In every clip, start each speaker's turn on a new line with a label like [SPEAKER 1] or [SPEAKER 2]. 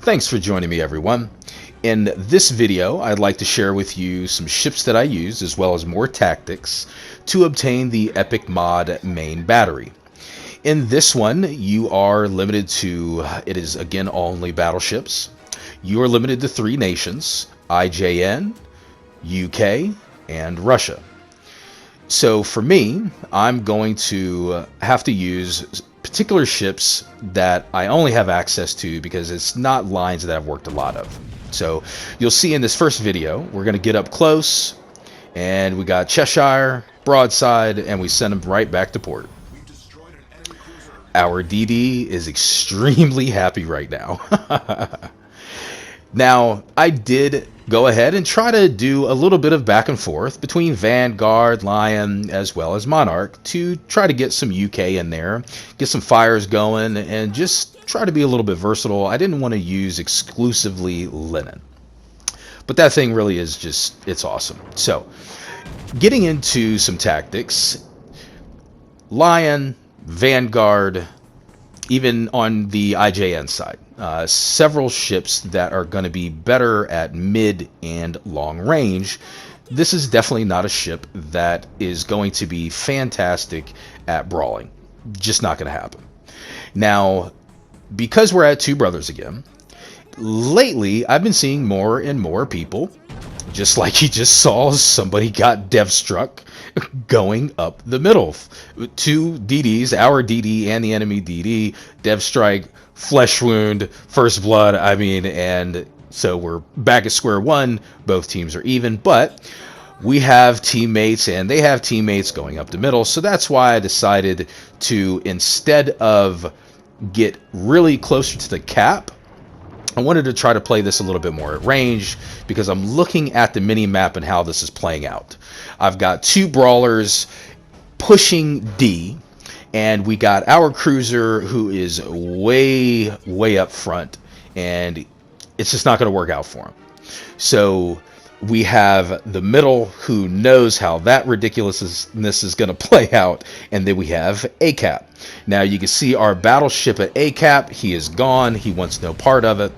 [SPEAKER 1] Thanks for joining me, everyone. In this video, I'd like to share with you some ships that I use, as well as more tactics, to obtain the Epic Mod main battery. In this one, you are limited to, it is again only battleships. You are limited to 3 nations, IJN, UK, and Russia. So for me, I'm going to have to use particular ships that I only have access to because it's not lines that I've worked a lot of. So you'll see in this first video, we're going to get up close, and we got Cheshire, broadside, and we send them right back to port. Our DD is extremely happy right now. Now, I did go ahead and try to do a little bit of back and forth between Vanguard, Lion, as well as Monarch to try to get some UK in there, get some fires going, and just try to be a little bit versatile. I didn't want to use exclusively Linen. But that thing really is just, it's awesome. So, getting into some tactics, Lion, Vanguard, even on the IJN side, several ships that are going to be better at mid and long range. This is definitely not a ship that is going to be fantastic at brawling. Just not going to happen. Now, because we're at Two Brothers again, lately I've been seeing more and more people, just like you just saw, somebody got dev struck going up the middle. 2 DDs, our DD and the enemy DD, dev strike, flesh wound, first blood, and so we're back at square one. Both teams are even, but we have teammates and they have teammates going up the middle. So that's why I decided to, instead of get really closer to the cap, I wanted to try to play this a little bit more at range because I'm looking at the mini map and how this is playing out. I've got 2 brawlers pushing D, and we got our cruiser who is way up front, and it's just not going to work out for him. So we have the middle who knows how that ridiculousness is going to play out, and then we have ACAP. Now you can see our battleship at ACAP. He is gone. He wants no part of it.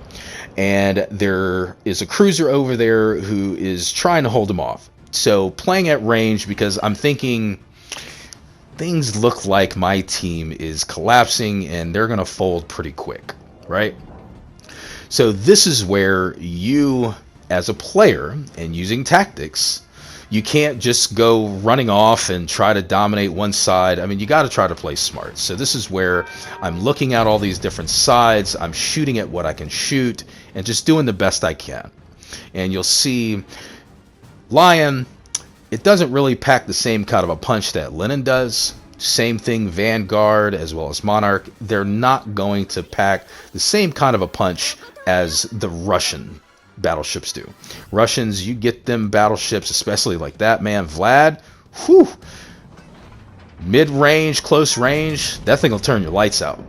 [SPEAKER 1] And there is a cruiser over there who is trying to hold him off. So playing at range, because I'm thinking things look like my team is collapsing and they're going to fold pretty quick, right? So this is where you, as a player and using tactics, you can't just go running off and try to dominate one side. You got to try to play smart. So this is where I'm looking at all these different sides. I'm shooting at what I can shoot and just doing the best I can. And you'll see Lion, it doesn't really pack the same kind of a punch that Linen does. Same thing, Vanguard as well as Monarch. They're not going to pack the same kind of a punch as the Russian battleships do. Russians, you get them battleships, especially like that man Vlad, whew, mid-range, close range, that thing will turn your lights out.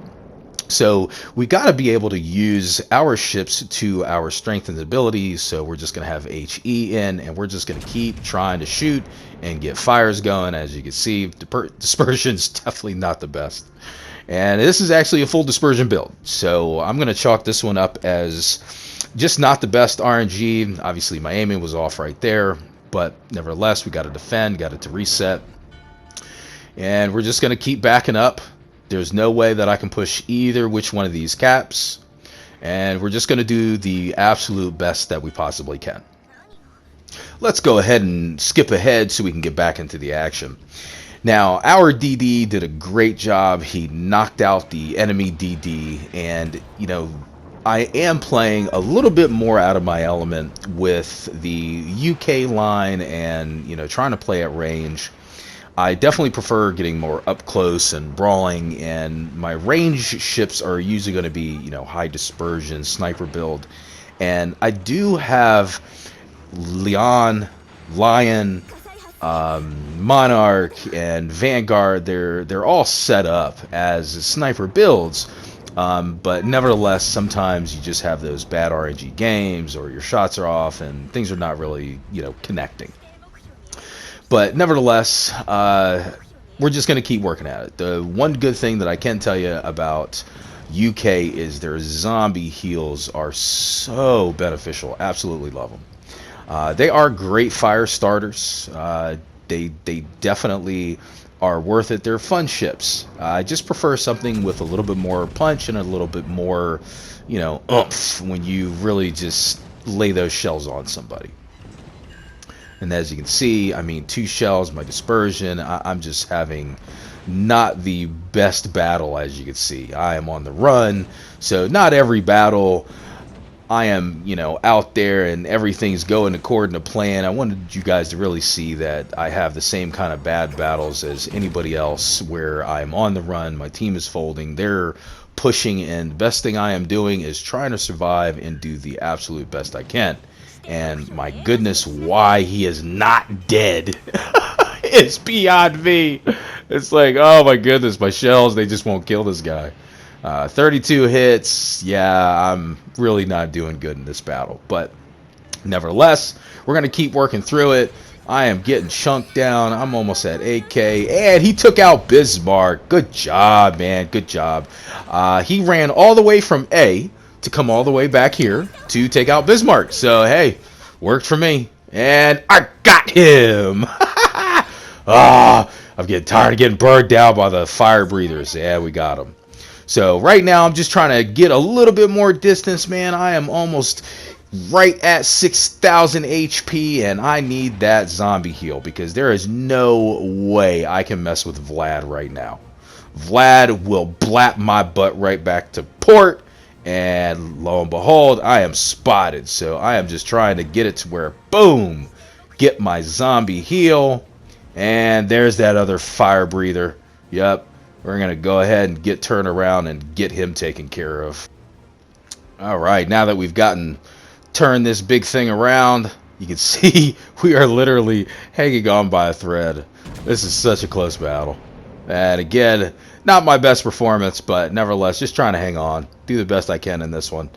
[SPEAKER 1] So we got to be able to use our ships to our strength and abilities. So we're just going to have HE in, and we're just going to keep trying to shoot and get fires going. As you can see, dispersion's definitely not the best. And this is actually a full dispersion build. So I'm going to chalk this one up as just not the best RNG. Obviously, my aiming was off right there. But nevertheless, we got to defend, got it to reset. And we're just going to keep backing up. There's no way that I can push either which one of these caps. And we're just going to do the absolute best that we possibly can. Let's go ahead and skip ahead so we can get back into the action. Now, our DD did a great job. He knocked out the enemy DD. And, I am playing a little bit more out of my element with the UK line and, trying to play at range. I definitely prefer getting more up close and brawling, and my range ships are usually going to be, high dispersion, sniper build. And I do have Lion, Monarch, and Vanguard. They're all set up as sniper builds. But nevertheless, sometimes you just have those bad RNG games, or your shots are off and things are not really, connecting. But nevertheless, we're just going to keep working at it. The one good thing that I can tell you about UK is their zombie heals are so beneficial. Absolutely love them. They are great fire starters. They definitely are worth it. They're fun ships. I just prefer something with a little bit more punch and a little bit more, oomph when you really just lay those shells on somebody. And as you can see, I mean, 2 shells, my dispersion. I'm just having not the best battle, as you can see. I am on the run, so not every battle I am, out there and everything's going according to plan. I wanted you guys to really see that I have the same kind of bad battles as anybody else where I'm on the run, my team is folding, they're pushing, and the best thing I am doing is trying to survive and do the absolute best I can. And my goodness, why he is not dead. It's beyond me. It's like, oh my goodness, my shells, they just won't kill this guy. 32 hits. Yeah, I'm really not doing good in this battle. But nevertheless, we're going to keep working through it. I am getting chunked down. I'm almost at 8K. And he took out Bismarck. Good job, man. Good job. He ran all the way from A to come all the way back here to take out Bismarck. So, hey, worked for me. And I got him. I'm getting tired of getting burned down by the fire breathers. Yeah, we got him. So right now I'm just trying to get a little bit more distance, man. I am almost right at 6,000 HP, and I need that zombie heal because there is no way I can mess with Vlad right now. Vlad will blap my butt right back to port, and lo and behold, I am spotted. So I am just trying to get it to where, boom, get my zombie heal, and there's that other fire breather. Yep. We're going to go ahead and get turned around and get him taken care of. All right, now that we've turned this big thing around, you can see we are literally hanging on by a thread. This is such a close battle. And again, not my best performance, but nevertheless, just trying to hang on. Do the best I can in this one.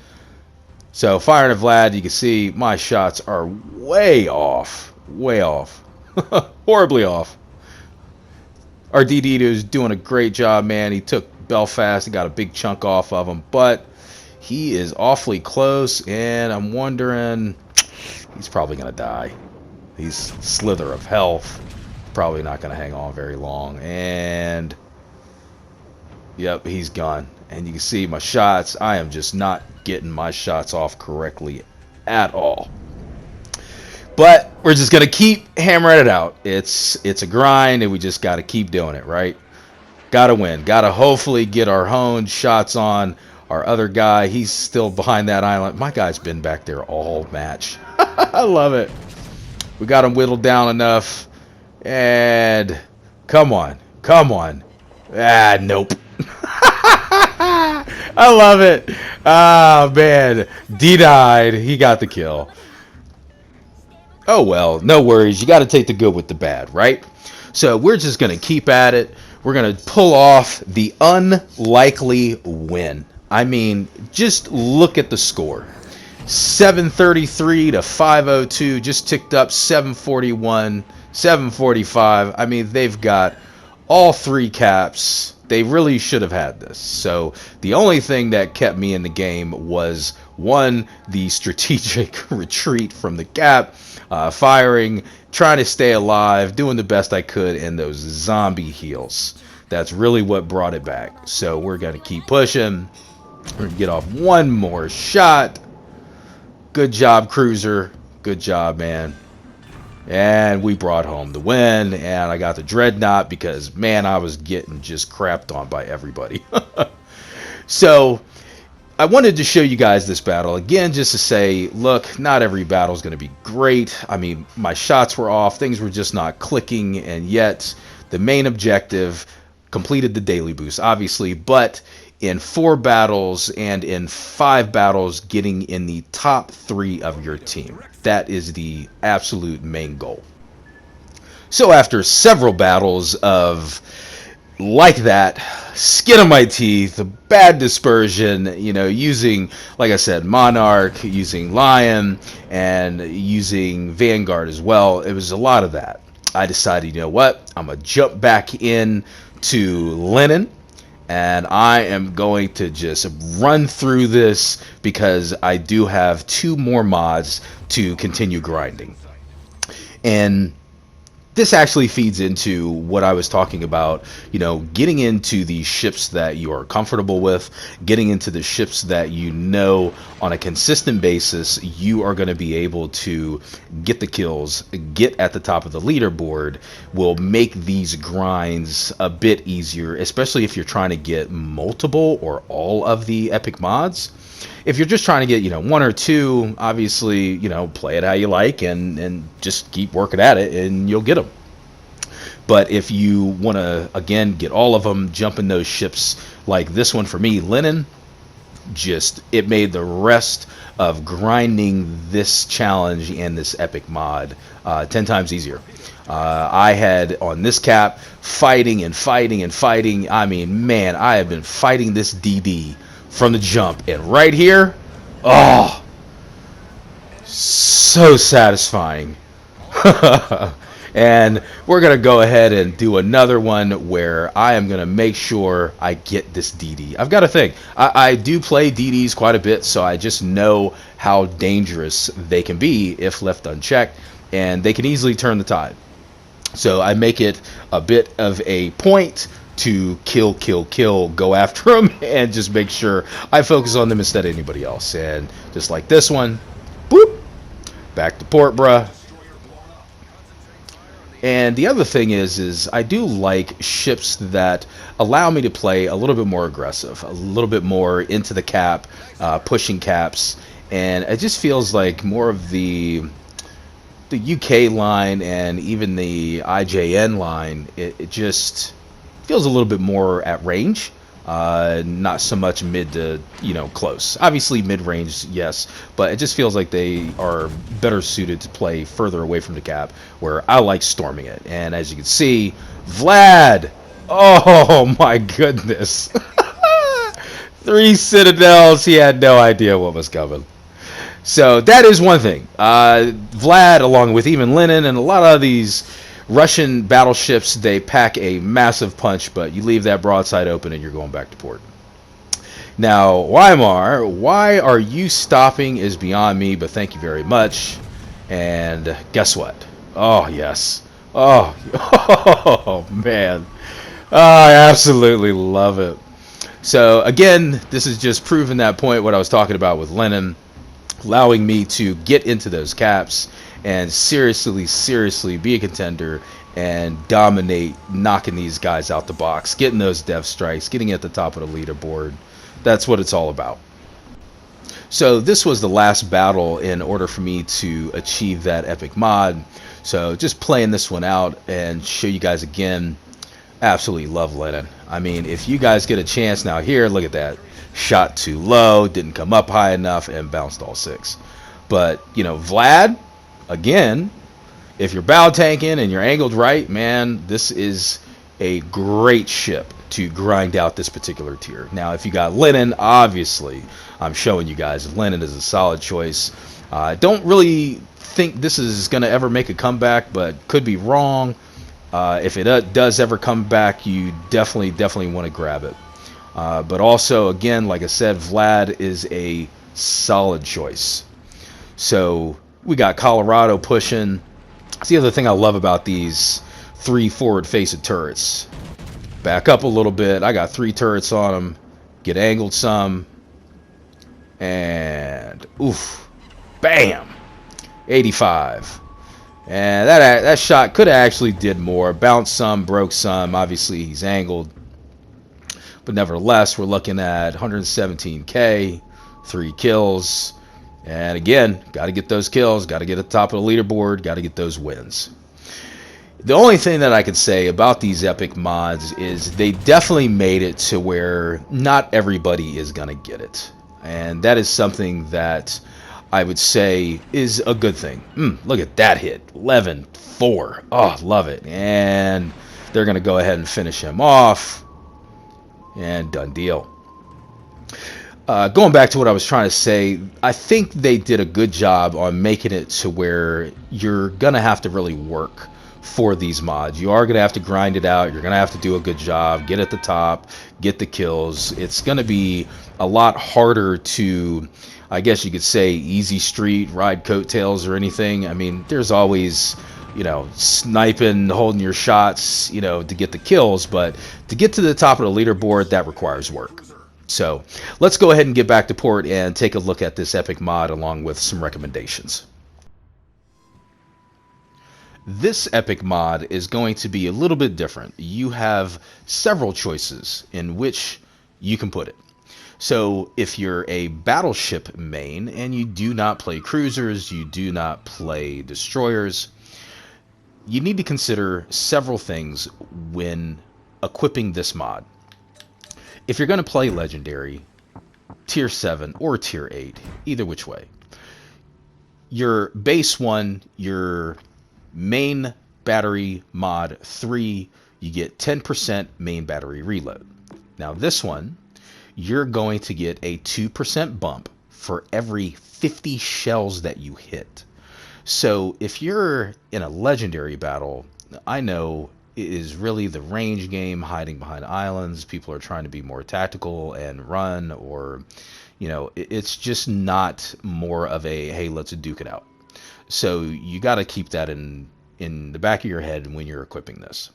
[SPEAKER 1] So, firing at Vlad, you can see my shots are way off. Way off. Horribly off. Our DD is doing a great job, man. He took Belfast and got a big chunk off of him, but he is awfully close, and I'm wondering, he's probably going to die. He's slither of health. Probably not going to hang on very long, and yep, he's gone. And you can see my shots. I am just not getting my shots off correctly at all. But we're just going to keep hammering it out. It's a grind, and we just got to keep doing it, right? Got to win. Got to hopefully get our honed shots on. Our other guy, he's still behind that island. My guy's been back there all match. I love it. We got him whittled down enough. And come on. Come on. Nope. I love it. Oh, man. D died. He got the kill. Oh, well, no worries. You got to take the good with the bad, right? So we're just going to keep at it. We're going to pull off the unlikely win. I mean, just look at the score. 733 to 502, just ticked up 741, 745. I mean, they've got all 3 caps. They really should have had this. So the only thing that kept me in the game was, 1, the strategic retreat from the cap, firing, trying to stay alive, doing the best I could in those zombie heals. That's really what brought it back. So we're going to keep pushing. We're going to get off one more shot. Good job, Cruiser. Good job, man. And we brought home the win. And I got the Dreadnought because, man, I was getting just crapped on by everybody. So I wanted to show you guys this battle again, just to say, look, not every battle is going to be great. I mean, my shots were off, things were just not clicking, and yet the main objective completed the daily boost, obviously, but in 4 battles and in 5 battles, getting in the top 3 of your team. That is the absolute main goal. So after several battles of like that, skin of my teeth, bad dispersion, using, like I said, Monarch, using Lion, and using Vanguard as well. It was a lot of that. I decided, you know what, I'm going to jump back in to Lennon, And I am going to just run through this because I do have 2 more mods to continue grinding. And this actually feeds into what I was talking about, getting into the ships that you are comfortable with, getting into the ships that on a consistent basis you are going to be able to get the kills, get at the top of the leaderboard, will make these grinds a bit easier, especially if you're trying to get multiple or all of the epic mods. If you're just trying to get, 1 or 2, obviously, play it how you like and just keep working at it and you'll get them. But if you want to, again, get all of them, jump in those ships like this one for me, Linen, it made the rest of grinding this challenge and this epic mod 10 times easier. I had on this cap fighting and fighting and fighting. I mean, man, I have been fighting this DD from the jump. And right here, oh, so satisfying. And we're going to go ahead and do another one where I am going to make sure I get this DD. I've got to think. I do play DDs quite a bit, so I just know how dangerous they can be if left unchecked, and they can easily turn the tide. So I make it a bit of a point to kill, go after them, and just make sure I focus on them instead of anybody else. And just like this one, boop, back to port, bruh. And the other thing is I do like ships that allow me to play a little bit more aggressive, a little bit more into the cap, pushing caps, and it just feels like more of the UK line and even the IJN line, it just feels a little bit more at range. Not so much mid to, close. Obviously mid-range, yes, but it just feels like they are better suited to play further away from the cap, where I like storming it. And as you can see, Vlad, oh my goodness. 3 citadels, he had no idea what was coming. So that is one thing. Vlad, along with even Lenin and a lot of these Russian battleships, they pack a massive punch, but you leave that broadside open and you're going back to port. Now, Weimar, why are you stopping is beyond me, but thank you very much. And guess what? Oh, yes. Oh, oh man. Oh, I absolutely love it. So, again, this is just proving that point, what I was talking about with Lenin, allowing me to get into those caps and seriously be a contender and dominate, knocking these guys out the box, getting those death strikes, getting at the top of the leaderboard. That's what it's all about. So this was the last battle in order for me to achieve that epic mod. So just playing this one out and show you guys again, absolutely love Lenin. I mean, if you guys get a chance now, here, look at that. Shot too low, didn't come up high enough, and bounced all 6. But, Vlad, again, if you're bow tanking and you're angled right, man, this is a great ship to grind out this particular tier. Now, if you got Lenin, obviously, I'm showing you guys, Lenin is a solid choice. I don't really think this is going to ever make a comeback, but could be wrong. If it does ever come back, you definitely want to grab it. But also, again, like I said, Vlad is a solid choice. So we got Colorado pushing. That's the other thing I love about these 3 forward-facing turrets. Back up a little bit. I got 3 turrets on them. Get angled some. And, oof. Bam! 85. And that shot could have actually did more. Bounced some, broke some. Obviously, he's angled. But nevertheless, we're looking at 117k, 3 kills. And again, got to get those kills, got to get at the top of the leaderboard, got to get those wins. The only thing that I can say about these epic mods is they definitely made it to where not everybody is going to get it. And that is something that I would say is a good thing. Look at that hit. 11-4. Oh, love it. And they're going to go ahead and finish him off. And done deal. Going back to what I was trying to say, I think they did a good job on making it to where you're going to have to really work for these mods. You are going to have to grind it out. You're going to have to do a good job, get at the top, get the kills. It's going to be a lot harder to, I guess you could say, easy street, ride coattails or anything. I mean, there's always, sniping, holding your shots, to get the kills, but to get to the top of the leaderboard, that requires work. So let's go ahead and get back to port and take a look at this epic mod along with some recommendations. This epic mod is going to be a little bit different. You have several choices in which you can put it. So if you're a battleship main and you do not play cruisers, you do not play destroyers, you need to consider several things when equipping this mod. If you're going to play Legendary, Tier 7 or Tier 8, either which way, your base one, your main battery mod 3, you get 10% main battery reload. Now this one, you're going to get a 2% bump for every 50 shells that you hit. So if you're in a Legendary battle, I know it is really the range game, hiding behind islands. People are trying to be more tactical and run, or, it's just not more of a, hey, let's duke it out. So you got to keep that in the back of your head when you're equipping this.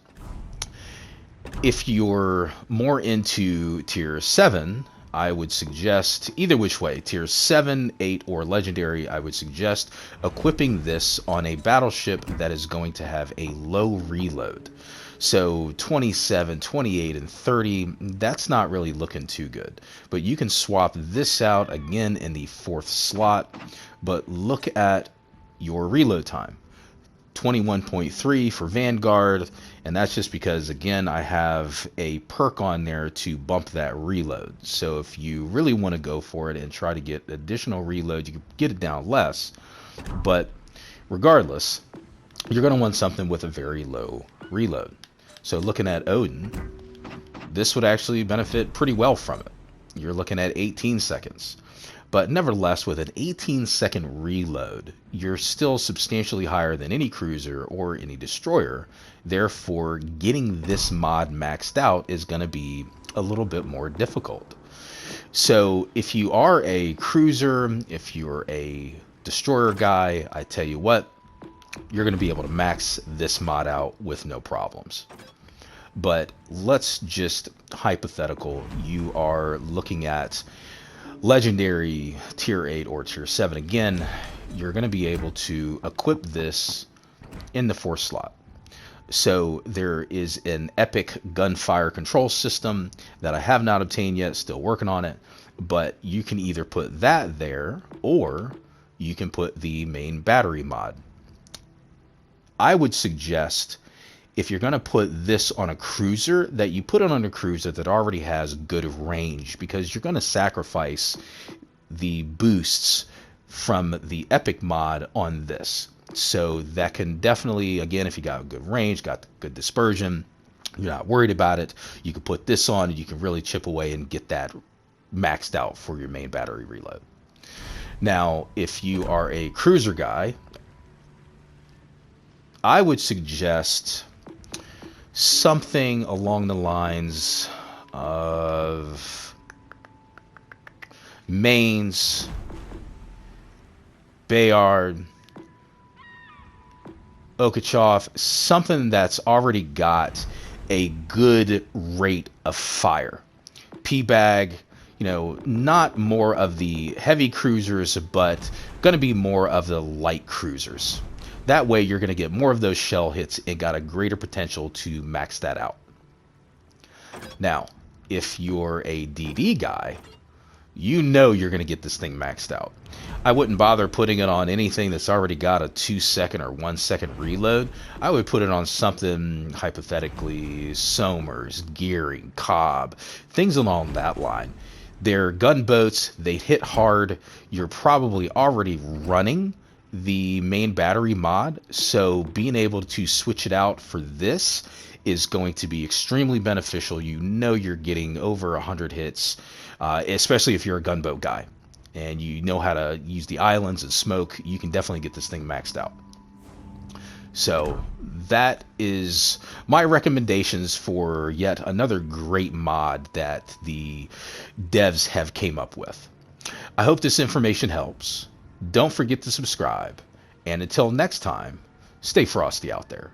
[SPEAKER 1] If you're more into Tier 7, I would suggest, either which way, Tier 7, 8, or Legendary, I would suggest equipping this on a battleship that is going to have a low reload. So 27, 28, and 30, that's not really looking too good. But you can swap this out again in the 4th slot, but look at your reload time. 21.3 for Vanguard, and that's just because, again, I have a perk on there to bump that reload. So if you really want to go for it and try to get additional reload, you can get it down less, but regardless, you're going to want something with a very low reload. So looking at Odin, this would actually benefit pretty well from it. You're looking at 18 seconds. But nevertheless, with an 18-second reload, you're still substantially higher than any cruiser or any destroyer. Therefore, getting this mod maxed out is going to be a little bit more difficult. So if you are a cruiser, if you're a destroyer guy, I tell you what, you're going to be able to max this mod out with no problems. But let's just hypothetical, you are looking at Legendary, Tier 8, or Tier 7. Again, you're going to be able to equip this in the 4th slot. So there is an epic gunfire control system that I have not obtained yet, still working on it. But you can either put that there, or you can put the main battery mod. I would suggest, if you're going to put this on a cruiser, that you put it on a cruiser that already has good range, because you're going to sacrifice the boosts from the epic mod on this. So that can definitely, again, if you got good range, got good dispersion, you're not worried about it, you can put this on and you can really chip away and get that maxed out for your main battery reload. Now, if you are a cruiser guy, I would suggest something along the lines of mains, Bayard, Okachoff, something that's already got a good rate of fire. P-Bag, not more of the heavy cruisers, but going to be more of the light cruisers. That way you're going to get more of those shell hits and got a greater potential to max that out. Now, if you're a DD guy, you're going to get this thing maxed out. I wouldn't bother putting it on anything that's already got a 2-second or 1-second reload. I would put it on something, hypothetically, Somers, Gearing, Cobb, things along that line. They're gunboats, they hit hard, you're probably already running the main battery mod, so being able to switch it out for this is going to be extremely beneficial. You're getting over 100 hits, especially if you're a gunboat guy and you know how to use the islands and smoke. You can definitely get this thing maxed out. So that is my recommendations for yet another great mod that the devs have came up with. I hope this information helps. Don't forget to subscribe. And until next time, stay frosty out there.